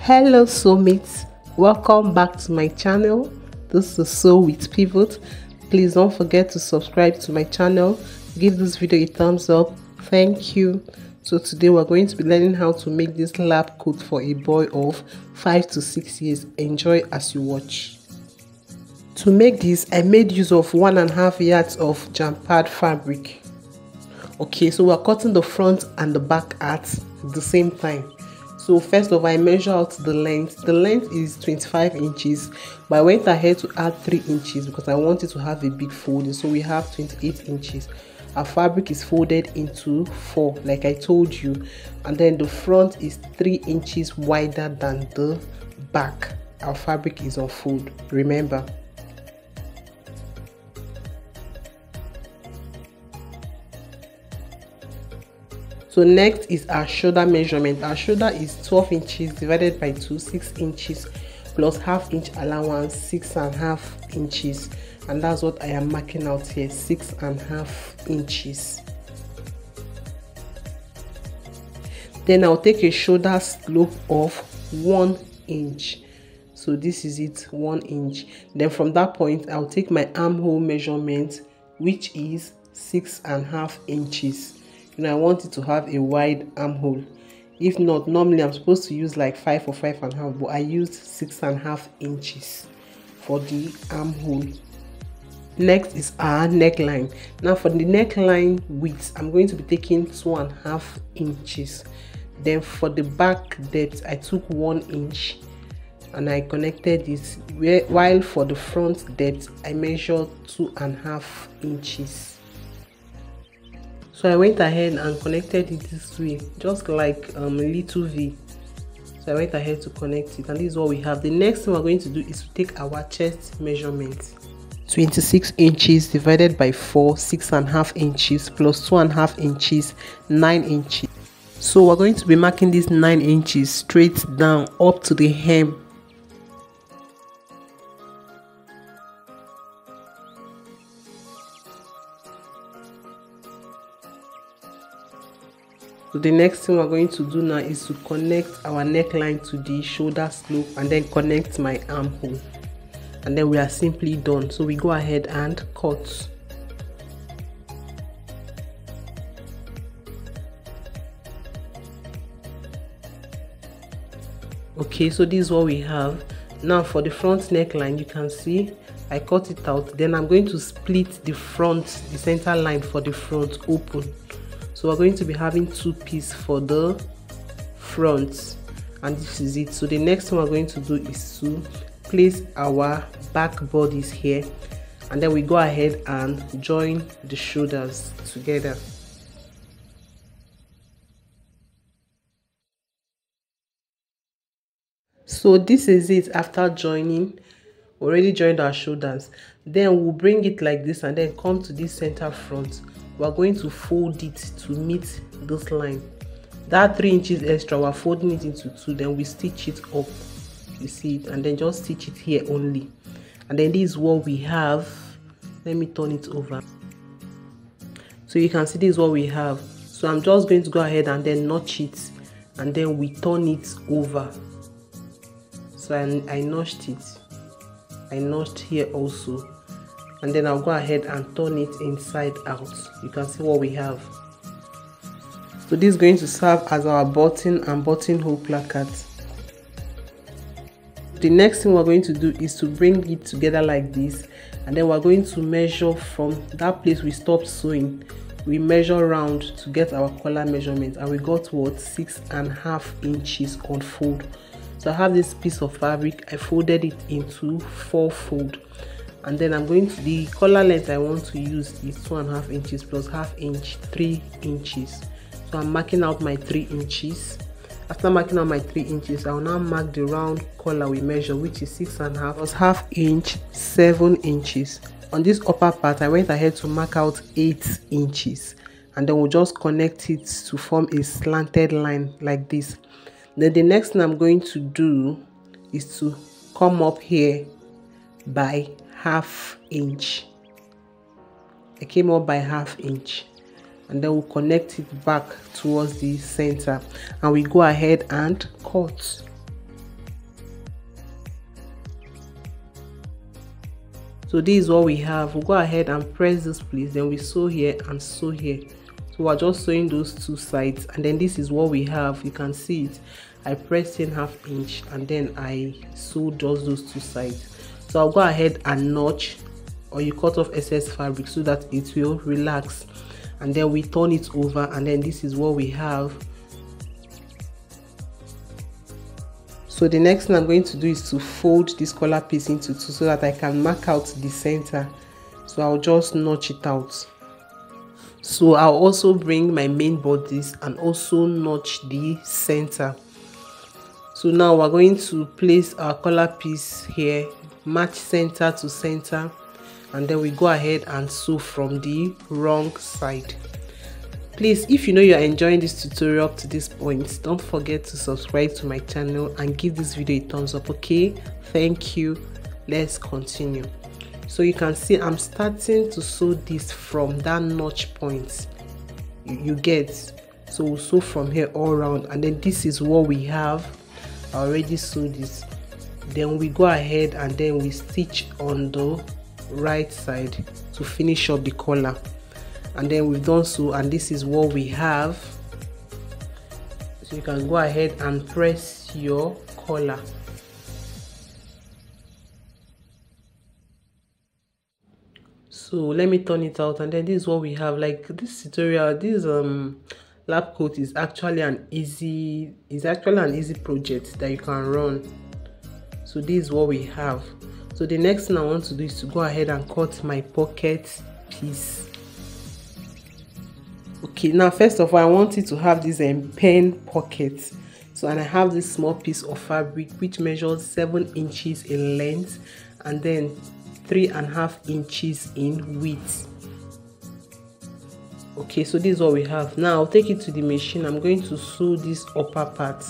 Hello soulmates, welcome back to my channel. This is Sew with Pivot. Please don't forget to subscribe to my channel, give this video a thumbs up. Thank you. So today we're going to be learning how to make this lab coat for a boy of 5 to 6 years. Enjoy as you watch. To make this, I made use of 1.5 yards of jam-pad fabric. Okay, so we're cutting the front and the back at the same time. So first of all, I measure out the length. The length is 25 inches, but I went ahead to add 3 inches because I wanted to have a big folding. So we have 28 inches. Our fabric is folded into 4, like I told you, and then the front is 3 inches wider than the back. Our fabric is on fold, remember. So next is our shoulder measurement. Our shoulder is 12 inches divided by 2, 6 inches plus ½ inch allowance, 6.5 inches, and that's what I am marking out here, 6.5 inches. Then I'll take a shoulder slope of 1 inch. So this is it, 1 inch. Then from that point, I'll take my armhole measurement, which is 6.5 inches. I want it to have a wide armhole. If not, normally I'm supposed to use like 5 or 5.5, but I used 6.5 inches for the armhole. Next is our neckline. Now for the neckline width, I'm going to be taking 2.5 inches. Then for the back depth, I took 1 inch and I connected this, while for the front depth, I measured 2.5 inches. So I went ahead and connected it this way, just like a little V. So I went ahead to connect it, and this is what we have. The next thing we're going to do is to take our chest measurement. 26 inches divided by 4, 6.5 inches plus 2.5 inches, 9 inches. So we're going to be marking this 9 inches straight down up to the hem. So the next thing we're going to do now is to connect our neckline to the shoulder slope and then connect my armhole, and then we are simply done. So we go ahead and cut. Okay, so this is what we have. Now for the front neckline, you can see I cut it out. Then I'm going to split the front, the center line for the front open. So we're going to be having 2 pieces for the front, and this is it. So the next thing we're going to do is to place our back bodies here, and then we go ahead and join the shoulders together. So this is it after joining. We already joined our shoulders. Then we'll bring it like this and then come to this center front. We're going to fold it to meet this line. That 3 inches extra, we're folding it into 2, then we stitch it up. You see it, and then just stitch it here only. And then this is what we have. Let me turn it over. So you can see this is what we have. So I'm just going to go ahead and then notch it, and then we turn it over. So I notched it. I notched here also. And then I'll go ahead and turn it inside out. You can see what we have. So this is going to serve as our button and buttonhole placard. The next thing we're going to do is to bring it together like this, and then we're going to measure from that place we stopped sewing. We measure round to get our collar measurement, and we got what, 6.5 inches on fold. So I have this piece of fabric, I folded it into 4 fold. And then I'm going to, the collar length I want to use is 2.5 inches plus ½ inch, 3 inches. So I'm marking out my 3 inches. After marking out my 3 inches, I will now mark the round collar we measure, which is 6.5 plus ½ inch, 7 inches. On this upper part, I went ahead to mark out 8 inches. And then we'll just connect it to form a slanted line like this. Then the next thing I'm going to do is to come up here by ½ inch. I came up by ½ inch, and then we'll connect it back towards the center, and we go ahead and cut. So this is what we have. We'll go ahead and press this place, then we sew here and sew here. So we're just sewing those two sides, and then this is what we have. You can see it. I pressed in 1/2 inch and then I sewed just those two sides. So I'll go ahead and notch, or you cut off excess fabric so that it will relax, and then we turn it over, and then this is what we have. So the next thing I'm going to do is to fold this collar piece into two so that I can mark out the center. So I'll just notch it out. So I'll also bring my main bodice and also notch the center. So now we're going to place our collar piece here, match center to center, and then we go ahead and sew from the wrong side. Please, if you know you're enjoying this tutorial up to this point, don't forget to subscribe to my channel and give this video a thumbs up. Okay, thank you. Let's continue. So you can see I'm starting to sew this from that notch point, you get. So we'll sew from here all around, and then this is what we have. I already sewed this. Then we go ahead and then we stitch on the right side to finish up the collar, and then we've done so, and this is what we have. So you can go ahead and press your collar. So let me turn it out, and then this is what we have. Like this tutorial, this lab coat is actually an easy project that you can run. So this is what we have. So the next thing I want to do is to go ahead and cut my pocket piece. Okay, now first of all, I want it to have this pen pocket. So, and I have this small piece of fabric which measures 7 inches in length and then 3.5 inches in width. Okay, so this is what we have. Now I'll take it to the machine. I'm going to sew this upper part,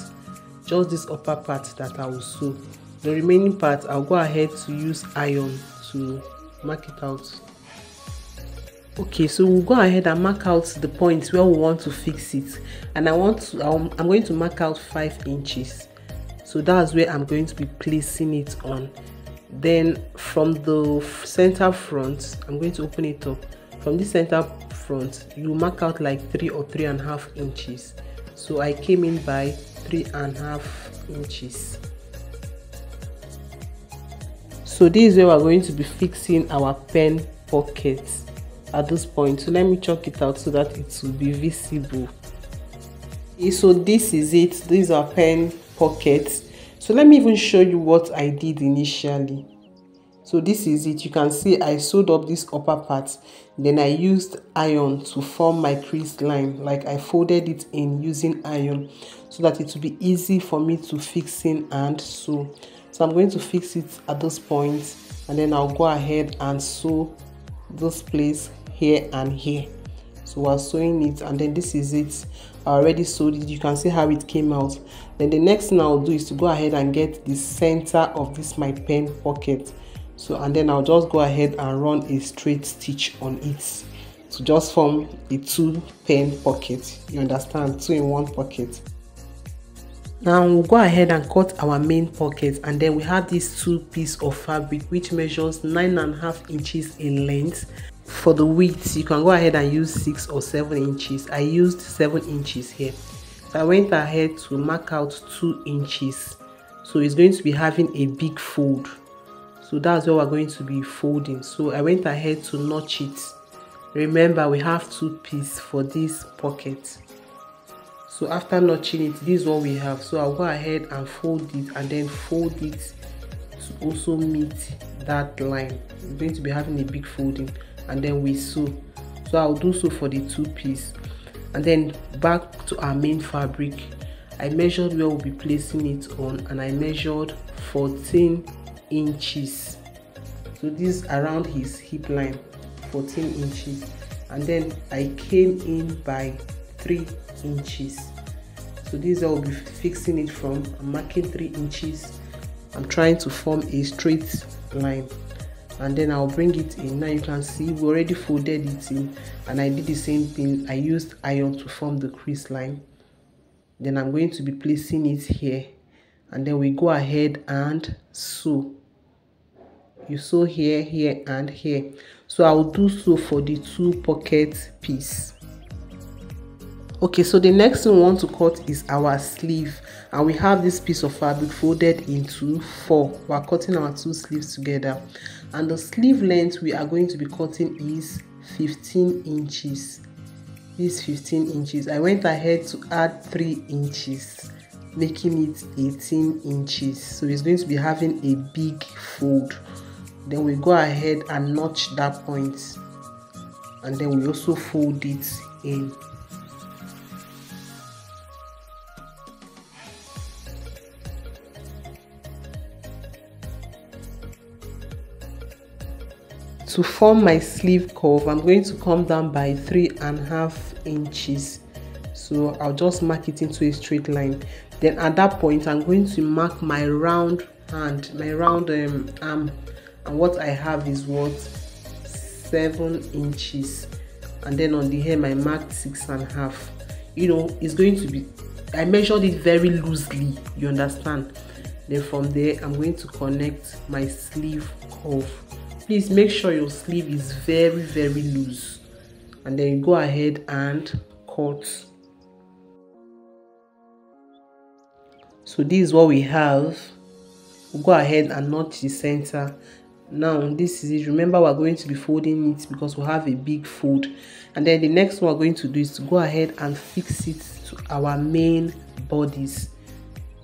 just this upper part that I will sew. The remaining part I'll go ahead to use iron to mark it out. Okay, so we'll go ahead and mark out the points where we want to fix it, and I'm going to mark out 5 inches. So that's where I'm going to be placing it on. Then from the center front, I'm going to open it up. From this center front, you mark out like 3 or 3.5 inches. So I came in by 3.5 inches. So this is where we're going to be fixing our pen pockets at this point. So let me chalk it out so that it will be visible. Okay, so this is it. These are pen pockets. So let me even show you what I did initially. So this is it. You can see I sewed up this upper part, then I used iron to form my crease line. Like I folded it in using iron so that it will be easy for me to fix in and sew. So I'm going to fix it at this point, and then I'll go ahead and sew this place here and here. So we're sewing it, and then this is it. I already sewed it. You can see how it came out. Then the next thing I'll do is to go ahead and get the center of this my pen pocket. So, and then I'll just go ahead and run a straight stitch on it to just form a 2 pen pocket. You understand? 2 in 1 pocket. Now we'll go ahead and cut our main pocket, and then we have this 2 piece of fabric which measures 9.5 inches in length. For the width, you can go ahead and use 6 or 7 inches. I used 7 inches here. So I went ahead to mark out 2 inches. So it's going to be having a big fold. So that's where we're going to be folding. So I went ahead to notch it. Remember, we have 2 pieces for this pocket. So after notching it, this is what we have. So I'll go ahead and fold it, and then fold it to also meet that line. It's going to be having a big folding, and then we sew. So I'll do so for the 2 pieces. And then back to our main fabric, I measured where we'll be placing it on, and I measured 14 inches. So this around his hip line, 14 inches, and then I came in by 3 inches. So this I'll be fixing it from. I'm marking 3 inches. I'm trying to form a straight line, and then I'll bring it in. Now you can see we already folded it in, and I did the same thing. I used iron to form the crease line. Then I'm going to be placing it here, and then we go ahead and sew. you sew here, here and here. So I'll do so for the 2 pocket piece. Okay, so the next thing we want to cut is our sleeve, and we have this piece of fabric folded into 4. We are cutting our 2 sleeves together, and the sleeve length we are going to be cutting is 15 inches. This 15 inches. I went ahead to add 3 inches, making it 18 inches. So it's going to be having a big fold. Then we go ahead and notch that point, and then we also fold it in. To form my sleeve curve, I'm going to come down by 3.5 inches. So I'll just mark it into a straight line. Then at that point, I'm going to mark my round hand, my round arm, and what I have is what, 7 inches. And then on the hem, I marked 6.5. You know, it's going to be, I measured it very loosely, you understand. Then from there, I'm going to connect my sleeve curve. Please make sure your sleeve is very, very loose, and then you go ahead and cut. So this is what we have. We'll go ahead and notch the center. Now this is it. Remember, we're going to be folding it because we have a big fold, and then the next one we're going to do is to go ahead and fix it to our main bodies.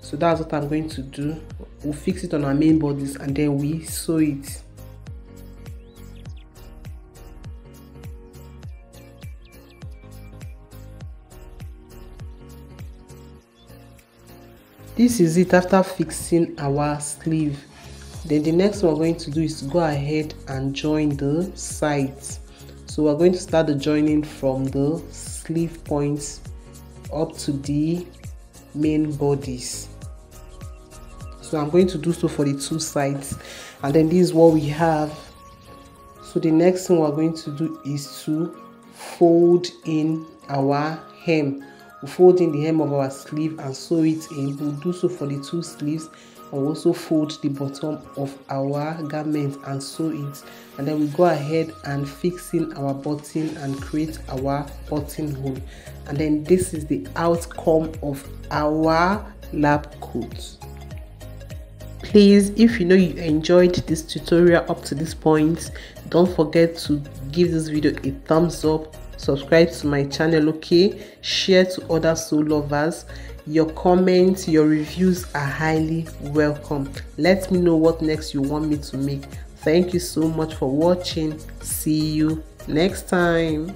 So that's what I'm going to do. We'll fix it on our main bodies, and then we sew it. This is it after fixing our sleeve. Then the next one we're going to do is to go ahead and join the sides. So we're going to start the joining from the sleeve points up to the main bodies. So I'm going to do so for the 2 sides, and then this is what we have. So the next thing we're going to do is to fold in our hem. We'll fold in the hem of our sleeve and sew it in. We'll do so for the 2 sleeves, and we'll also fold the bottom of our garment and sew it. And then we go ahead and fix in our button and create our buttonhole. And then this is the outcome of our lab coat. Please, if you know you enjoyed this tutorial up to this point, don't forget to give this video a thumbs up, subscribe to my channel, okay, share to other sew lovers. Your comments, your reviews are highly welcome. Let me know what next you want me to make. Thank you so much for watching. See you next time.